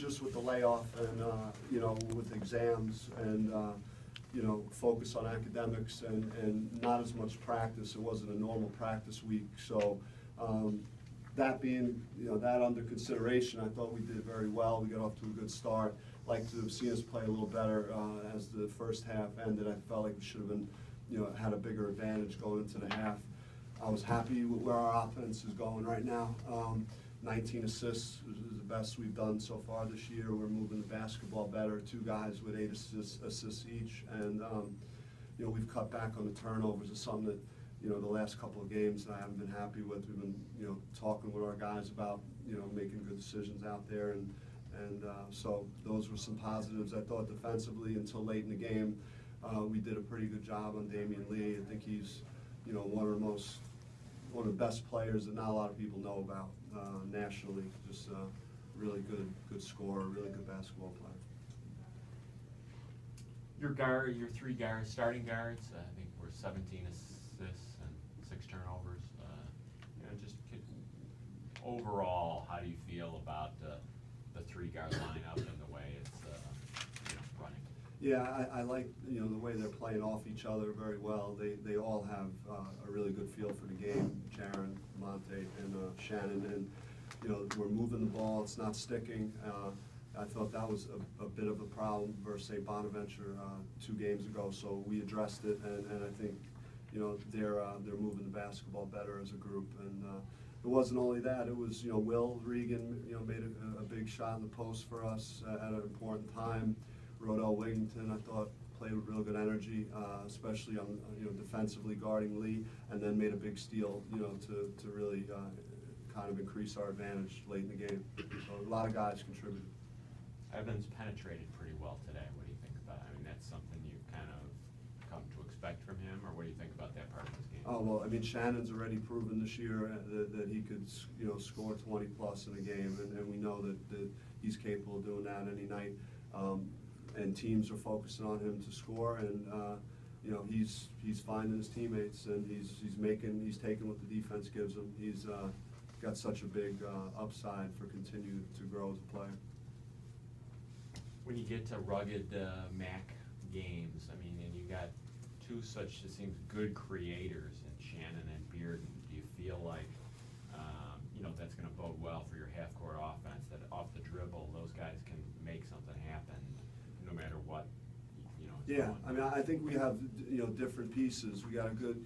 just with the layoff and, with exams and, focus on academics and not as much practice. It wasn't a normal practice week. So that being, that under consideration, I thought we did very well. We got off to a good start. Like to have seen us play a little better as the first half ended. I felt like we should have been, had a bigger advantage going into the half. I was happy with where our offense is going right now. 19 assists is the best we've done so far this year. We're moving the basketball better. 2 guys with 8 assists each, and we've cut back on the turnovers. It's something that the last couple of games that I haven't been happy with. We've been talking with our guys about making good decisions out there, and so those were some positives. I thought defensively until late in the game, we did a pretty good job on Damian Lee. I think he's one of the best players that not a lot of people know about nationally. Just really good scorer, really good basketball player. Your 3 starting guards, I think were 17 assists and 6 turnovers. Overall, how do you feel about the 3-guard lineup and the way it's running? Yeah, I like the way they're playing off each other very well. They all have a really good feel for the game. Jaron, Monte, and Shannon, and we're moving the ball. It's not sticking. I thought that was a bit of a problem versus say Bonaventure 2 games ago. So we addressed it, and I think they're moving the basketball better as a group. And it wasn't only that. It was Will Regan made a big shot in the post for us at an important time. Rodell Wigington, I thought, played with real good energy, especially on defensively guarding Lee, and then made a big steal, to really kind of increase our advantage late in the game. So a lot of guys contributed. Evans penetrated pretty well today. What do you think about it? I mean, that's something you kind of come to expect from him, or what do you think about that part of his game? Oh, well, I mean, Shannon's already proven this year that he could, score 20 plus in a game, and we know that he's capable of doing that any night. And teams are focusing on him to score, and he's finding his teammates, and he's taking what the defense gives him. He's got such a big upside for continuing to grow as a player. When you get to rugged MAC games, I mean, and you got 2 such, it seems, good creators in Shannon and Bearden, do you feel like that's going to bode well for your half-court offense, that off the dribble those guys can make something happen no matter what, Yeah, I mean, I think we have, different pieces. We got a good,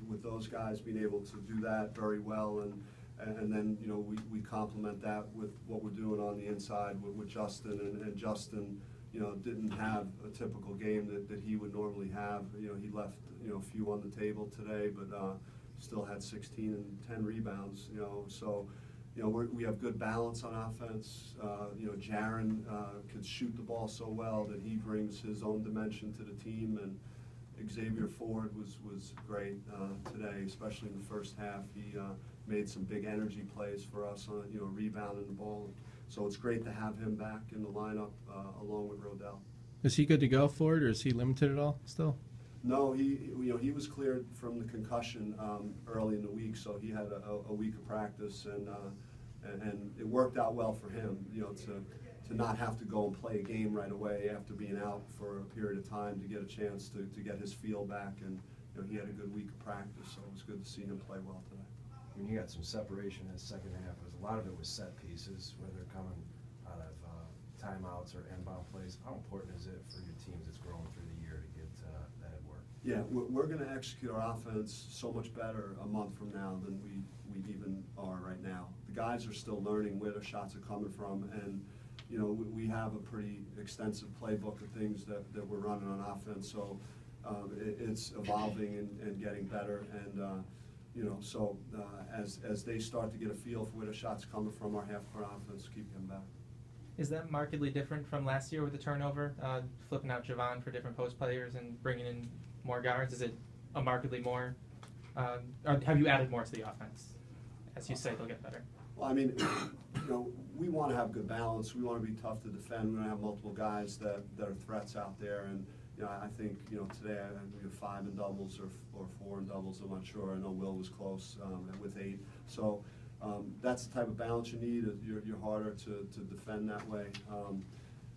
with those guys being able to do that very well, and then, we complement that with what we're doing on the inside with Justin, and Justin, didn't have a typical game that he would normally have. He left, a few on the table today, but still had 16 and 10 rebounds, so, we have good balance on offense. Jaron could shoot the ball so well that he brings his own dimension to the team, and Xavier Ford was great today, especially in the first half. He made some big energy plays for us on rebounding the ball. So it's great to have him back in the lineup along with Rodell. Is he good to go, Ford, or is he limited at all still? No, he was cleared from the concussion early in the week, so he had a week of practice, and it worked out well for him, to not have to go and play a game right away after being out for a period of time, to get a chance to get his feel back, and he had a good week of practice, so it was good to see him play well today. I mean, he got some separation in the second half. A lot of it was set pieces, whether coming out of timeouts or inbound plays. How important is it for your teams that's growing through the year to get that at work? Yeah, we're going to execute our offense so much better a month from now than we even are right now. The guys are still learning where the shots are coming from, and we have a pretty extensive playbook of things that we're running on offense. So it's evolving and getting better, and so as they start to get a feel for where the shots coming from, our half-court offense keep getting better. Is that markedly different from last year with the turnover, flipping out Javon for different post players and bringing in more guards? Is it a markedly more, or have you added more to the offense? As you say, they'll get better. Well, I mean, we want to have good balance. We want to be tough to defend. We want to have multiple guys that are threats out there. And I think today we have 5 in doubles or 4 in doubles. I'm not sure. I know Will was close with 8. So That's the type of balance you need. You're harder to defend that way.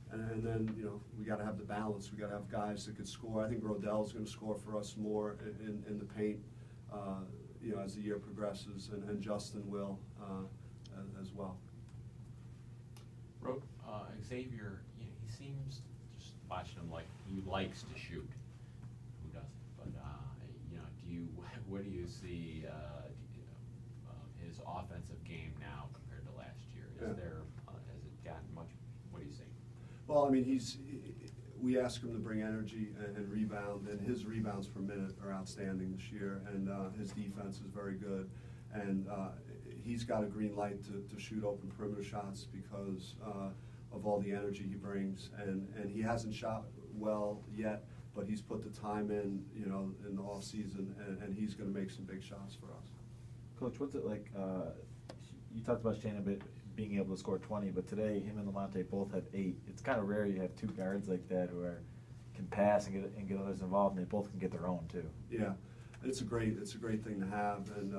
And then, you know, we got to have the balance. We got to have guys that could score. I think Rodell's going to score for us more in the paint, you know, as the year progresses, and Justin will as well. Xavier, you know, he seems, just watching him, like he likes to shoot. Who doesn't? But you know, what do you see his offensive game now compared to last year? Is there has it gotten much? What do you see? Well, I mean, we ask him to bring energy and rebound, and his rebounds per minute are outstanding this year, and his defense is very good, and he's got a green light to shoot open perimeter shots because of all the energy he brings, and he hasn't shot well yet, but he's put the time in, you know, in the off season, and he's going to make some big shots for us. Coach, what's it like? You talked about Shannon being able to score 20, but today him and Lamonte both have 8. It's kind of rare you have 2 guards like that who can pass and get others involved, and they both can get their own too. Yeah, it's a great thing to have, and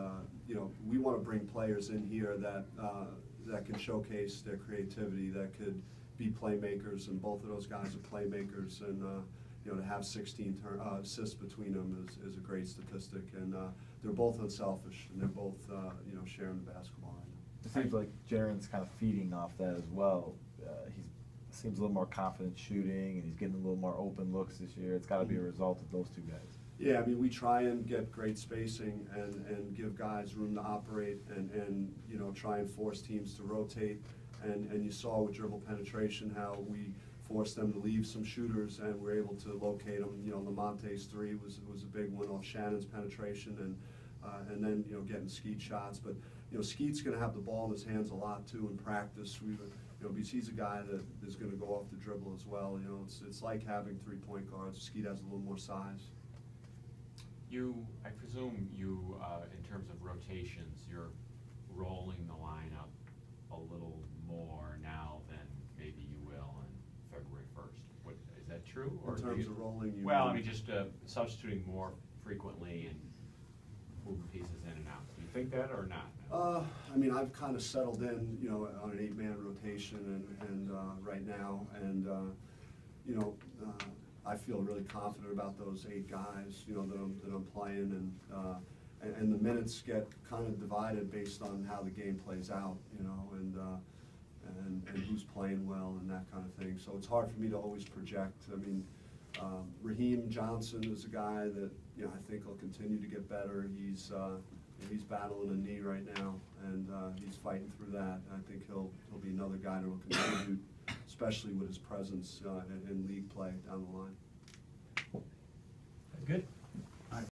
you know, we want to bring players in here that can showcase their creativity, that could be playmakers, and both of those guys are playmakers, and you know, to have 16 assists between them is a great statistic, and they're both unselfish, and they're both you know, sharing the basketball right now. It seems like Jaren's kind of feeding off that as well. He seems a little more confident shooting, and he's getting a little more open looks this year. It's got to be a result of those 2 guys. Yeah, I mean, we try and get great spacing and give guys room to operate, and you know, try and force teams to rotate. And you saw with dribble penetration how we forced them to leave some shooters, and we're able to locate them. You know, Lamonte's 3 was a big one off Shannon's penetration, and then, you know, getting Skeet shots. But you know, Skeet's going to have the ball in his hands a lot too in practice. You know, because he's a guy that is going to go off the dribble as well. You know, it's like having 3-point guards. Skeet has a little more size. I presume in terms of rotations, you're rolling the lineup a little more now than maybe you will on February 1st. Is that true? In terms of rolling, you well, mean? I mean, just substituting more frequently and moving pieces in and out. Do you think that or not? I mean, I've kind of settled in, you know, on an 8-man rotation, and right now, and you know, I feel really confident about those 8 guys, you know, that I'm playing, and the minutes get kind of divided based on how the game plays out, you know, and who's playing well and that kind of thing. So it's hard for me to always project. I mean, Raheem Johnson is a guy that, you know, I think will continue to get better. He's battling a knee right now, and he's fighting through that. I think he'll be another guy that will contribute, especially with his presence in league play down the line. Good.